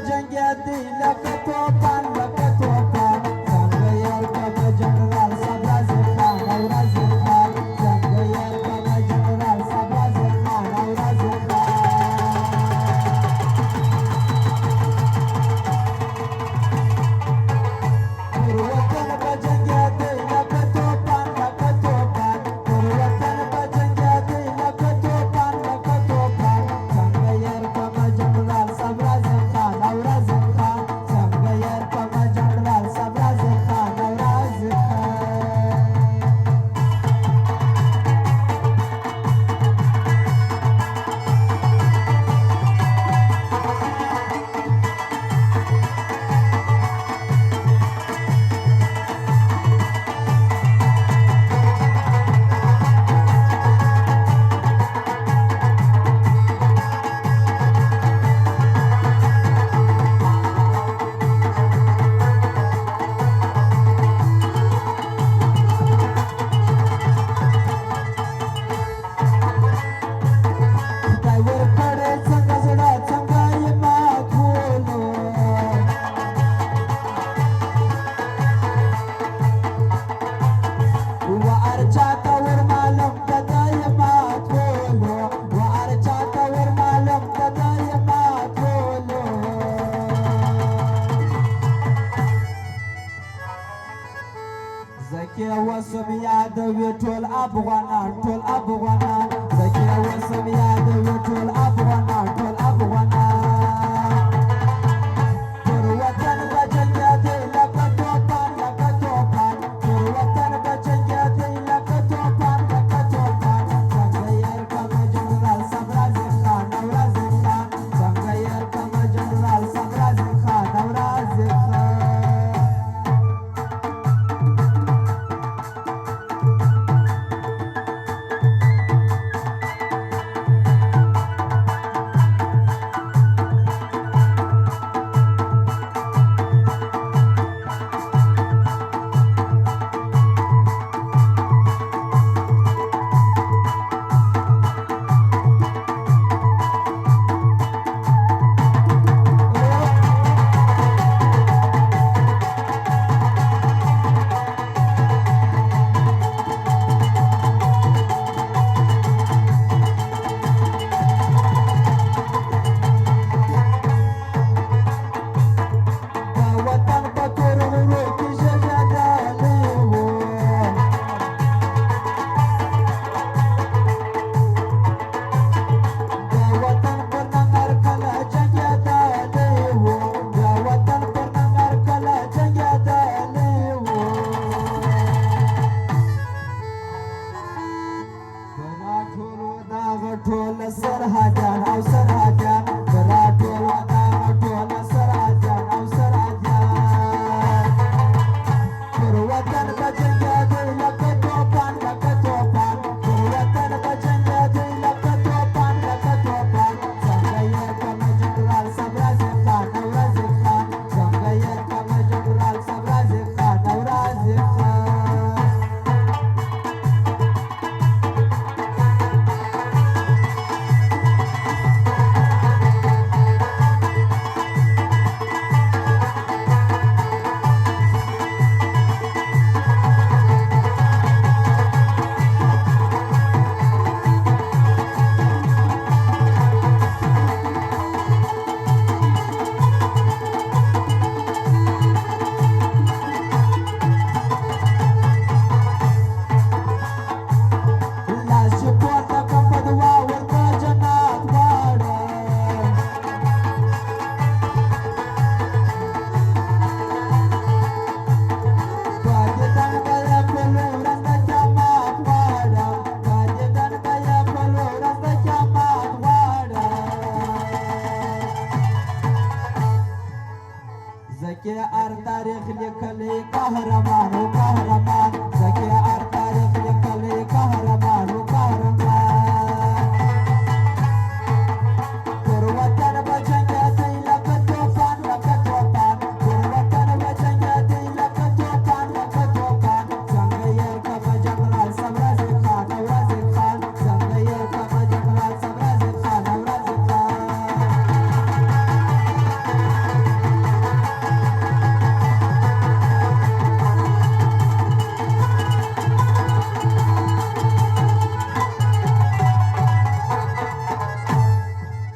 جنگیاتی لکه توپان څنګه یې کړم جنرال صاحب رازق خان او رازق خان څنګه یې کړم جنرال صاحب رازق خان او رازق خان پر وطن به جنګیاتی لکه توپان پر وطن به جنګیاتی لکه توپان څنګه یې کړم جنرال صاحب رازق خان او رازق خان څنګه یې کړم جنرال صاحب رازق خان او رازق خان خدای ورکړی څنګه زړه څنګه یې ماتولو و هر چاته ور معلوم ده دا یې ماتولو و هر چاته ور معلوم ده دا یې ماتولو زکې وسم یادوي ټول افغانان زکې وسم یادوي ټول افغانان پر وطن به جنګیاتی لکه توپان پر وطن به جنګیاتی لکه توپان څنګه یې کړم جنرال صاحب رازق خان او رازق خان څنګه یې کړم جنرال صاحب رازق خان او رازق خان وطن په تور غرو کې ژړېدلی و د وطن پر ننګر کله جنګېدلی و د وطن پر ننګر کله جنګېدلی و که راټولو دغه ټول سرحدیان او سرحدیان که راټولو دغه ټول سرحدیان او سرحدیان پر وطن به جنګېدی لکه توپان پر وطن به جنګېدی لکه توپان څنګه یې کړم جنرال صاحب رازق خان او رازق خان څنګه یې کړم جنرال صاحب رازق خان او رازق خان لاس چې پورته کړم په دعا ورته جنت غواړم په دیدن به یې بل ورځ د قیامت غواړم په دیدن به یې بل ورځ د قیامت غواړم زکې هر تاریخ لیکلی قهرمان